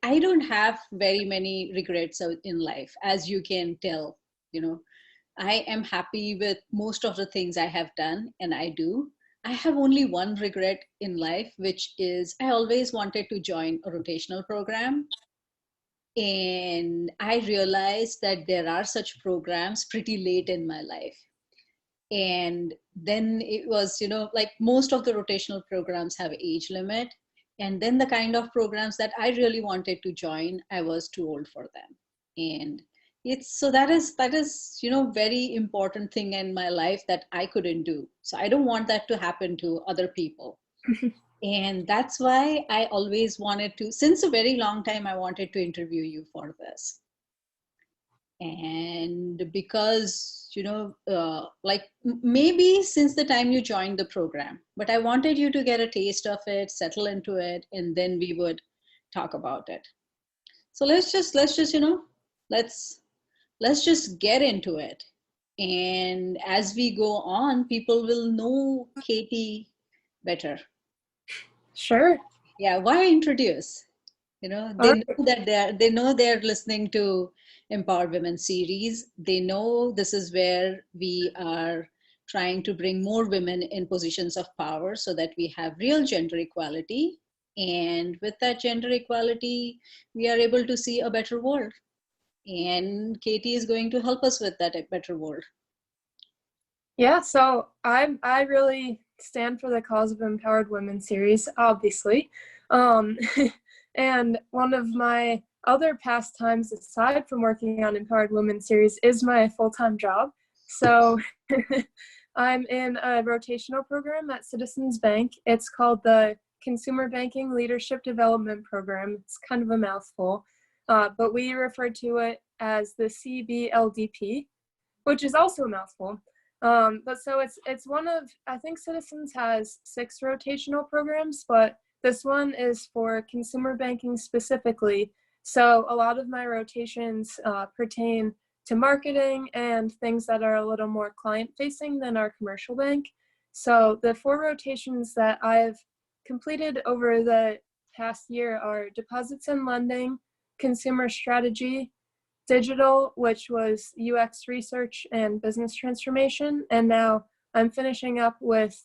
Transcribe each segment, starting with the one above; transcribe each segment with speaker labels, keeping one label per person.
Speaker 1: I don't have very many regrets in life, as you can tell. You know, I am happy with most of the things I have done and I do. I have only one regret in life, which is I always wanted to join a rotational program. And I realized that there are such programs pretty late in my life. And then it was, like most of the rotational programs have age limit. And then the kind of programs that I really wanted to join, I was too old for them. And it's so that is very important thing in my life that I couldn't do. So I don't want that to happen to other people. And that's why I always wanted to, since a very long time, I wanted to interview you for this. And because, maybe since the time you joined the program, but I wanted you to get a taste of it, settle into it, and then we would talk about it. So let's let's just get into it. And as we go on, people will know Katie better.
Speaker 2: Sure.
Speaker 1: Yeah, why introduce? They know that they're listening to Empowered Women series. They know this is where we are trying to bring more women in positions of power so that we have real gender equality. And with that gender equality, we are able to see a better world. And Katie is going to help us with that better world.
Speaker 2: Yeah, so I really stand for the cause of Empowered Women series, obviously. And one of my other pastimes, aside from working on Empowered Women series, is my full-time job. So I'm in a rotational program at Citizens Bank. It's called the Consumer Banking Leadership Development Program. It's kind of a mouthful, but we refer to it as the CBLDP, which is also a mouthful. But so it's one of, I think Citizens has 6 rotational programs, but this one is for consumer banking specifically. So a lot of my rotations pertain to marketing and things that are a little more client facing than our commercial bank. So the 4 rotations that I've completed over the past year are deposits and lending, consumer strategy, digital, which was UX research and business transformation. And now I'm finishing up with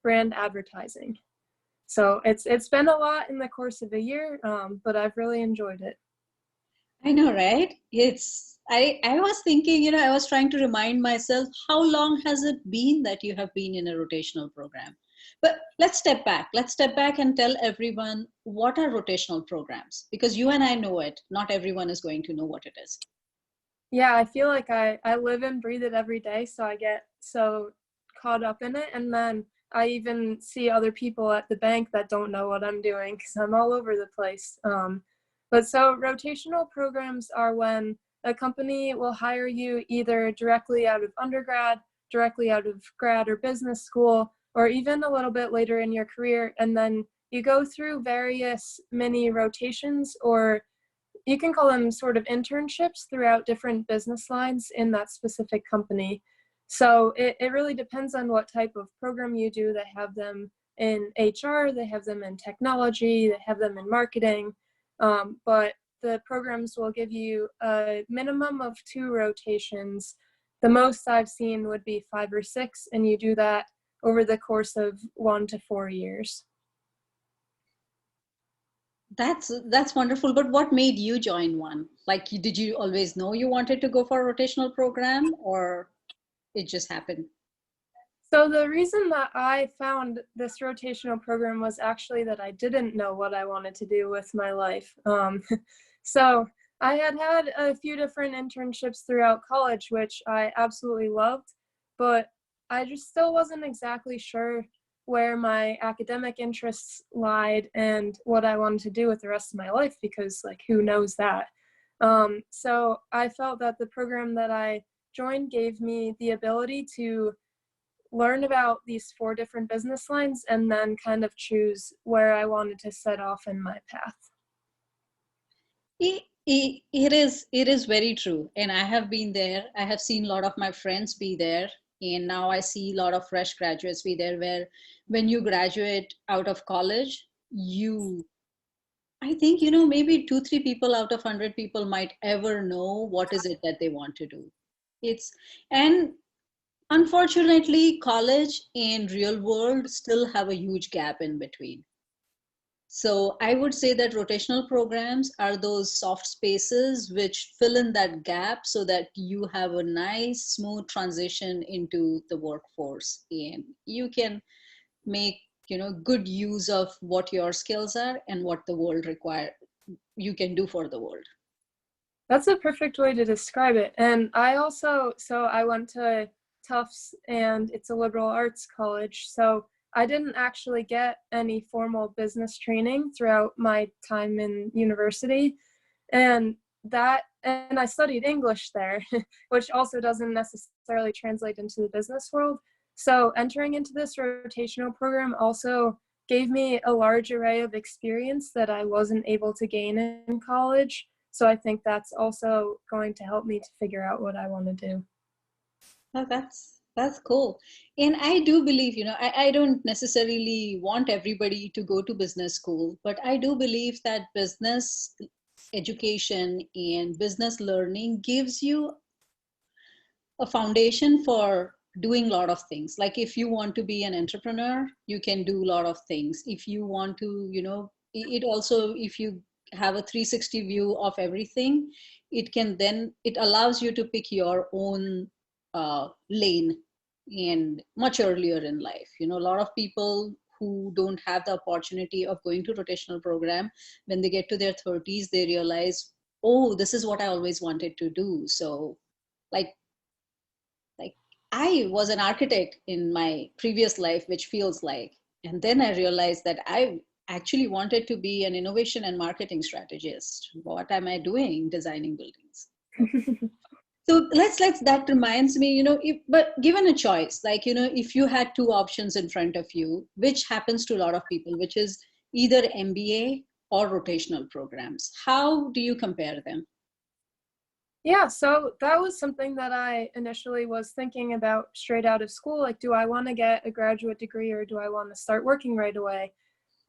Speaker 2: brand advertising. So it's been a lot in the course of a year, but I've really enjoyed it.
Speaker 1: I know, right? I was thinking, I was trying to remind myself, how long has it been that you have been in a rotational program? But let's step back. Let's step back and tell everyone what are rotational programs, because you and I know it. Not everyone is going to know what it is.
Speaker 2: Yeah, I feel like I live and breathe it every day. So I get so caught up in it. And then I even see other people at the bank that don't know what I'm doing because I'm all over the place. But so rotational programs are when a company will hire you either directly out of undergrad, directly out of grad or business school, or even a little bit later in your career. And then you go through various mini rotations, or you can call them sort of internships throughout different business lines in that specific company. So it really depends on what type of program you do. They have them in HR, they have them in technology, they have them in marketing. But the programs will give you a minimum of 2 rotations. The most I've seen would be 5 or 6, and you do that over the course of 1 to 4 years.
Speaker 1: That's wonderful. But what made you join one? Like, did you always know you wanted to go for a rotational program, or it just happened?
Speaker 2: So the reason that I found this rotational program was actually that I didn't know what I wanted to do with my life. So I had a few different internships throughout college, which I absolutely loved, but I just still wasn't exactly sure where my academic interests lied and what I wanted to do with the rest of my life, because like, who knows that? So I felt that the program that I joined gave me the ability to learn about these 4 different business lines and then kind of choose where I wanted to set off in my path.
Speaker 1: It is very true. And I have been there. I have seen a lot of my friends be there. And now I see a lot of fresh graduates be there, where when you graduate out of college, you I think, maybe two, three people out of 100 people might ever know what is it that they want to do. It's, and unfortunately, college and real world still have a huge gap in between. So I would say that rotational programs are those soft spaces which fill in that gap so that you have a nice, smooth transition into the workforce and you can make, good use of what your skills are and what the world require you can do for the world.
Speaker 2: That's a perfect way to describe it. And I also, so I went to Tufts and it's a liberal arts college. So I didn't actually get any formal business training throughout my time in university. And and I studied English there, which also doesn't necessarily translate into the business world. So entering into this rotational program also gave me a large array of experience that I wasn't able to gain in college. So I think that's also going to help me to figure out what I want to do.
Speaker 1: Oh, that's cool. And I do believe, I don't necessarily want everybody to go to business school, but I do believe that business education and business learning gives you a foundation for doing a lot of things. Like if you want to be an entrepreneur, you can do a lot of things. If you want to, it also, if you have a 360 view of everything, it allows you to pick your own lane and much earlier in life. A lot of people who don't have the opportunity of going to rotational program, when they get to their 30s, they realize, oh, this is what I always wanted to do. So like like I was an architect in my previous life, which feels like, and then I realized that I actually wanted to be an innovation and marketing strategist. What am I doing designing buildings? So let's that reminds me, but given a choice, like, if you had two options in front of you, which happens to a lot of people, which is either MBA or rotational programs, how do you compare them?
Speaker 2: Yeah, so that was something that I initially was thinking about straight out of school. Like, do I want to get a graduate degree or do I want to start working right away?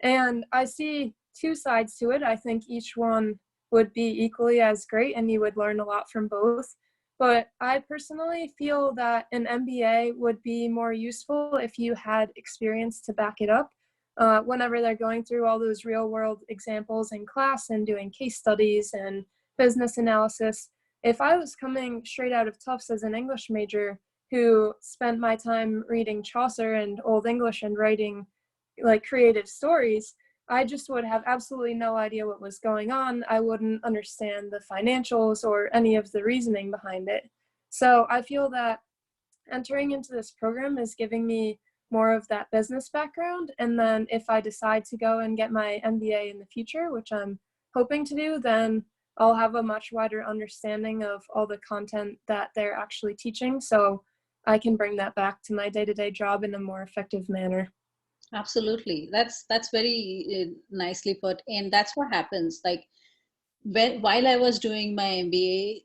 Speaker 2: And I see two sides to it. I think each one would be equally as great and you would learn a lot from both. But I personally feel that an MBA would be more useful if you had experience to back it up. Whenever they're going through all those real world examples in class and doing case studies and business analysis, if I was coming straight out of Tufts as an English major who spent my time reading Chaucer and Old English and writing like creative stories, I just would have absolutely no idea what was going on. I wouldn't understand the financials or any of the reasoning behind it. So I feel that entering into this program is giving me more of that business background. And then if I decide to go and get my MBA in the future, which I'm hoping to do, then I'll have a much wider understanding of all the content that they're actually teaching. So I can bring that back to my day-to-day job in a more effective manner.
Speaker 1: Absolutely. That's very nicely put. And that's what happens. Like while I was doing my MBA,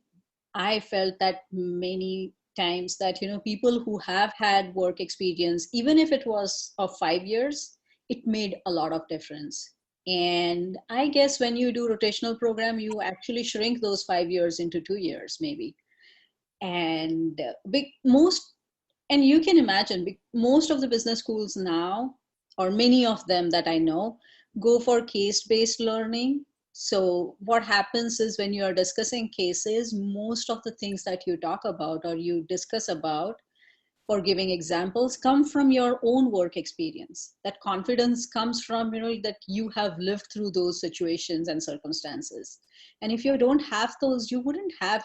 Speaker 1: I felt that many times that, people who have had work experience, even if it was of 5 years, it made a lot of difference. And I guess when you do rotational program, you actually shrink those 5 years into 2 years, maybe. And most, and you can imagine, most of the business schools now, or many of them that I know, go for case-based learning. So what happens is when you are discussing cases, most of the things that you talk about or you discuss about for giving examples come from your own work experience. That confidence comes from, that you have lived through those situations and circumstances. And if you don't have those, you wouldn't have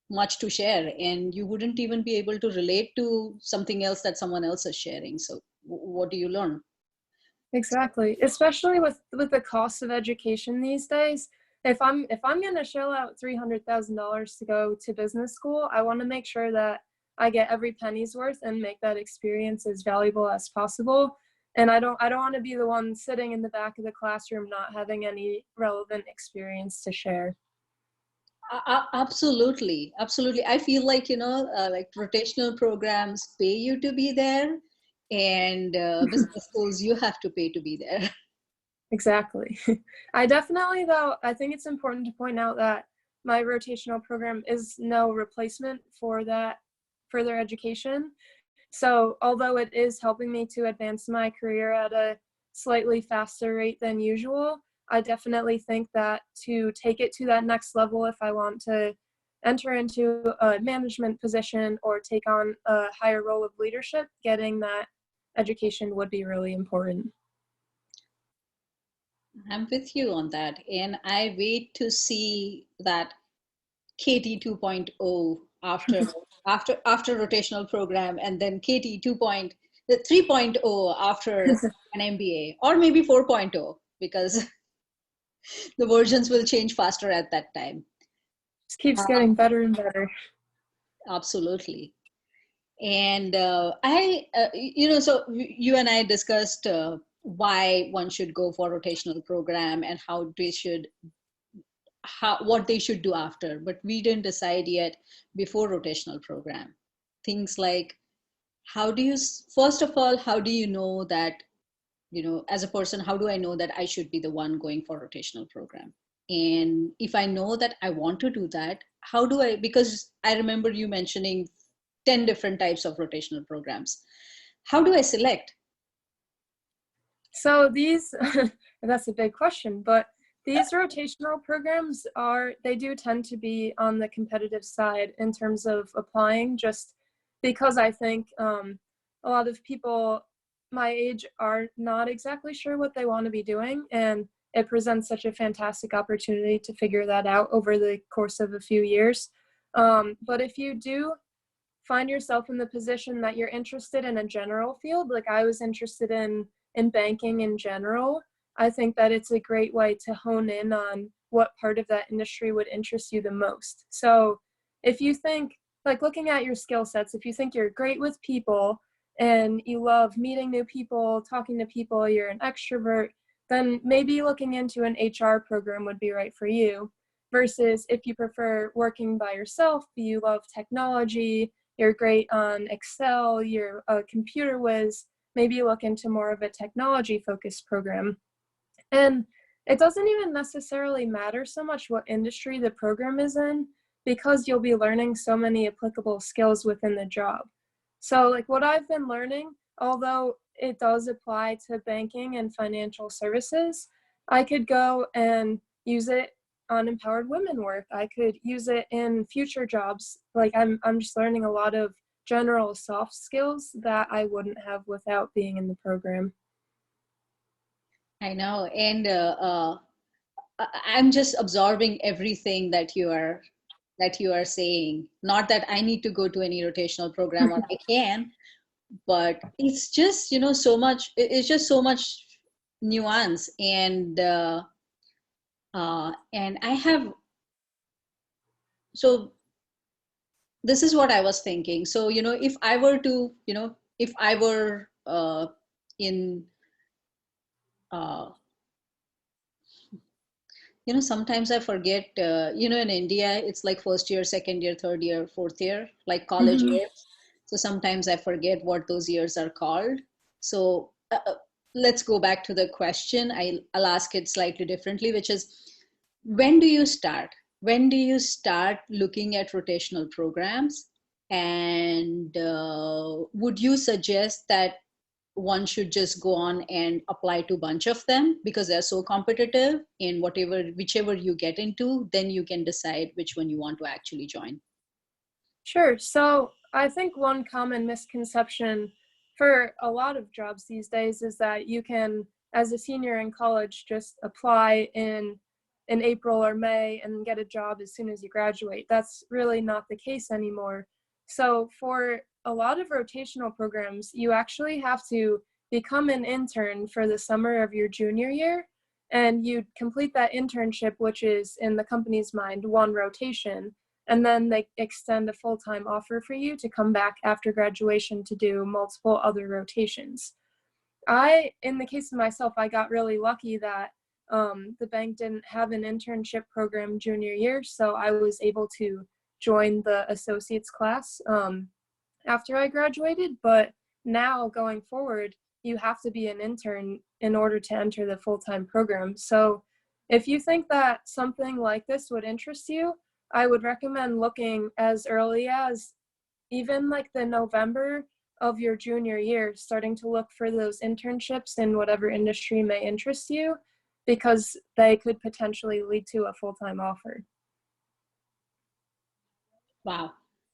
Speaker 1: much to share and you wouldn't even be able to relate to something else that someone else is sharing. So what do you learn?
Speaker 2: Exactly, especially with the cost of education these days. If I'm going to shell out $300,000 to go to business school, I want to make sure that I get every penny's worth and make that experience as valuable as possible. And I don't want to be the one sitting in the back of the classroom not having any relevant experience to share.
Speaker 1: Absolutely, absolutely. I feel like, like rotational programs pay you to be there, and business schools, you have to pay to be there.
Speaker 2: Exactly. I definitely, though, I think it's important to point out that my rotational program is no replacement for that further education. So although it is helping me to advance my career at a slightly faster rate than usual, I definitely think that to take it to that next level, if I want to enter into a management position or take on a higher role of leadership, getting that education would be really important.
Speaker 1: I'm with you on that. And I wait to see that Katie 2.0 after rotational program, and then Katie 2. The 3.0 after an MBA, or maybe 4.0, because the versions will change faster at that time.
Speaker 2: Just keeps
Speaker 1: Uh,
Speaker 2: getting better and better.
Speaker 1: Absolutely. And so you and I discussed why one should go for rotational program and what they should do after, but we didn't decide yet before rotational program. Things like, first of all, how do you know that, as a person, how do I know that I should be the one going for rotational program? And if I know that I want to do that, how do I, because I remember you mentioning 10 different types of rotational programs. How do I select?
Speaker 2: So these, that's a big question, but these rotational programs they do tend to be on the competitive side in terms of applying, just because I think a lot of people my age are not exactly sure what they want to be doing, and it presents such a fantastic opportunity to figure that out over the course of a few years. But if you do find yourself in the position that you're interested in a general field, like I was interested in banking in general, I think that it's a great way to hone in on what part of that industry would interest you the most. So if you think, like looking at your skill sets, if you think you're great with people and you love meeting new people, talking to people, you're an extrovert, then maybe looking into an HR program would be right for you. Versus if you prefer working by yourself, you love technology, you're great on Excel, you're a computer whiz, maybe look into more of a technology focused program. And it doesn't even necessarily matter so much what industry the program is in, because you'll be learning so many applicable skills within the job. So like what I've been learning, although it does apply to banking and financial services, I could go and use it on empowered women work. I could use it in future jobs. Like I'm just learning a lot of general soft skills that I wouldn't have without being in the program.
Speaker 1: I know. And I'm just absorbing everything that you are saying. Not that I need to go to any rotational program, or I can, but it's just, so much, it's just so much nuance. And I have, so this is what I was thinking. So, if I were to, if I were in, uh, sometimes I forget, in India, it's like first year, second year, third year, fourth year, like college
Speaker 2: Mhm.
Speaker 1: years. So sometimes I forget what those years are called. So let's go back to the question. I'll ask it slightly differently, which is, when do you start? When do you start looking at rotational programs? And would you suggest that one should just go on and apply to a bunch of them because they're so competitive, in whichever you get into, then you can decide which one you want to actually join?
Speaker 2: Sure. So I think one common misconception for a lot of jobs these days is that you can, as a senior in college, just apply in April or May and get a job as soon as you graduate. That's really not the case anymore. So for a lot of rotational programs, you actually have to become an intern for the summer of your junior year, and you complete that internship, which is in the company's mind one rotation, and then they extend a full-time offer for you to come back after graduation to do multiple other rotations. In the case of myself, I got really lucky that the bank didn't have an internship program junior year, so I was able to join the associates class after I graduated. But now going forward, you have to be an intern in order to enter the full-time program. So if you think that something like this would interest you, I would recommend looking as early as even like the November of your junior year, starting to look for those internships in whatever industry may interest you, because they could potentially lead to a full-time offer.
Speaker 1: Wow.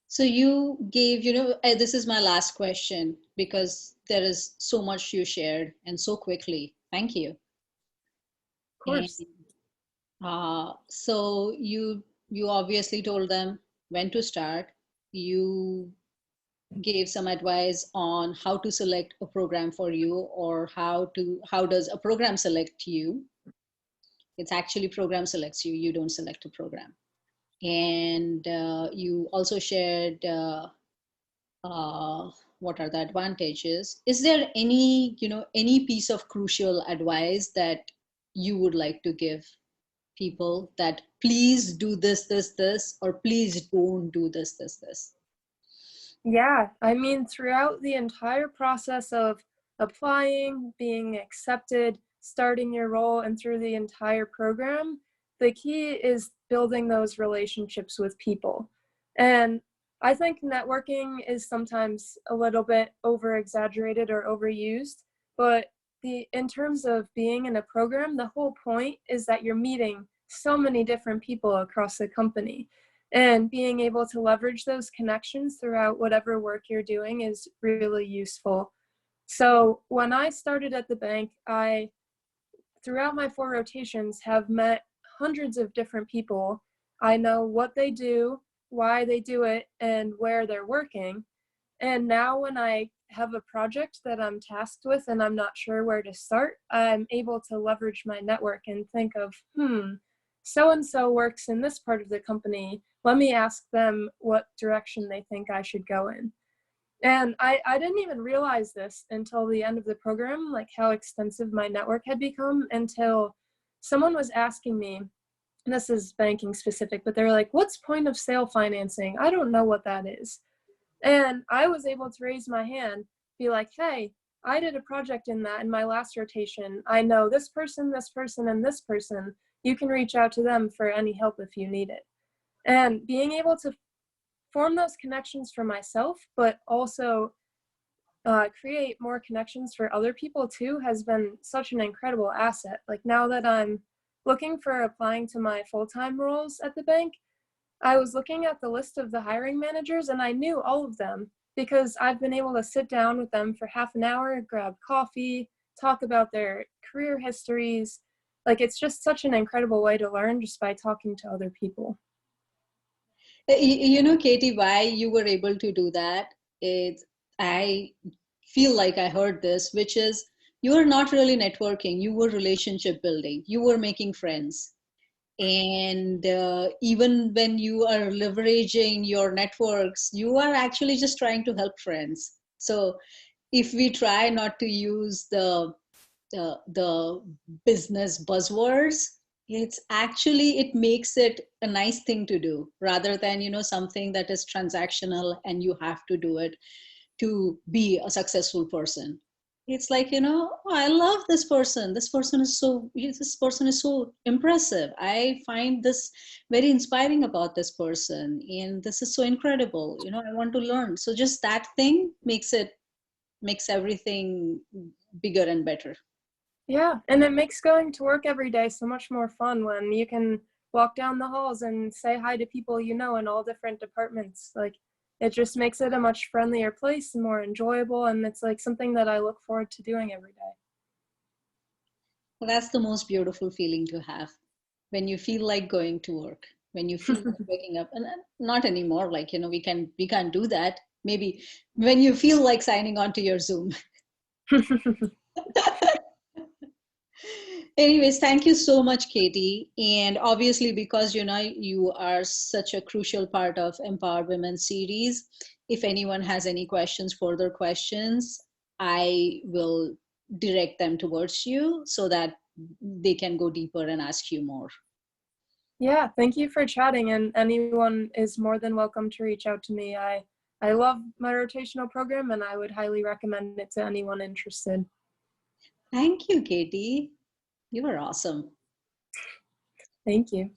Speaker 1: So you gave, this is my last question because there is so much you shared and so quickly. Thank you.
Speaker 2: Of
Speaker 1: And
Speaker 2: course.
Speaker 1: so you obviously told them when to start. You gave some advice on how to select a program for you, or how does a program select you. It's actually program selects you. You don't select a program. And you also shared what are the advantages. Is there any piece of crucial advice that you would like to give people, that please do this, or please don't do this?
Speaker 2: Yeah, I mean, throughout the entire process of applying, being accepted, starting your role, and through the entire program, the key is building those relationships with people. And I think networking is sometimes a little bit over exaggerated or overused, but in terms of being in a program, the whole point is that you're meeting so many different people across the company. And being able to leverage those connections throughout whatever work you're doing is really useful. So when I started at the bank, throughout my 4 rotations, have met hundreds of different people. I know what they do, why they do it, and where they're working. And now when I have a project that I'm tasked with and I'm not sure where to start, I'm able to leverage my network and think of, so-and-so works in this part of the company. Let me ask them what direction they think I should go in. And I didn't even realize this until the end of the program, like how extensive my network had become, until someone was asking me, and this is banking specific, but they were like, what's point of sale financing? I don't know what that is. And I was able to raise my hand, be like, hey, I did a project in that in my last rotation. I know this person, and this person. You can reach out to them for any help if you need it. And being able to form those connections for myself, but also create more connections for other people too, has been such an incredible asset. Like now that I'm looking for applying to my full-time roles at the bank, I was looking at the list of the hiring managers and I knew all of them because I've been able to sit down with them for half an hour, grab coffee, talk about their career histories. Like it's just such an incredible way to learn just by talking to other people.
Speaker 1: Katie, why you were able to do that, I feel like I heard this, which is you were not really networking, you were relationship building, you were making friends. And even when you are leveraging your networks, you are actually just trying to help friends. So if we try not to use the business buzzwords, it makes it a nice thing to do, rather than something that is transactional and you have to do it to be a successful person. It's like, oh, I love this person, this person is so impressive, I find this very inspiring about this person, and this is so incredible, I want to learn. So just that thing makes everything bigger and better.
Speaker 2: Yeah, and it makes going to work every day so much more fun when you can walk down the halls and say hi to people you know in all different departments. Like, it just makes it a much friendlier place and more enjoyable, and it's like something that I look forward to doing every day.
Speaker 1: Well, that's the most beautiful feeling to have, when you feel like going to work, when you feel like waking up, and not anymore. Like, we can't do that. Maybe when you feel like signing on to your Zoom. Anyways, thank you so much, Katie. And obviously, because you are such a crucial part of Empowered Women series, if anyone has any further questions, I will direct them towards you so that they can go deeper and ask you more.
Speaker 2: Yeah, thank you for chatting, and anyone is more than welcome to reach out to me. I I love my rotational program, and I would highly recommend it to anyone interested.
Speaker 1: Thank you, Katie. You were awesome.
Speaker 2: Thank you.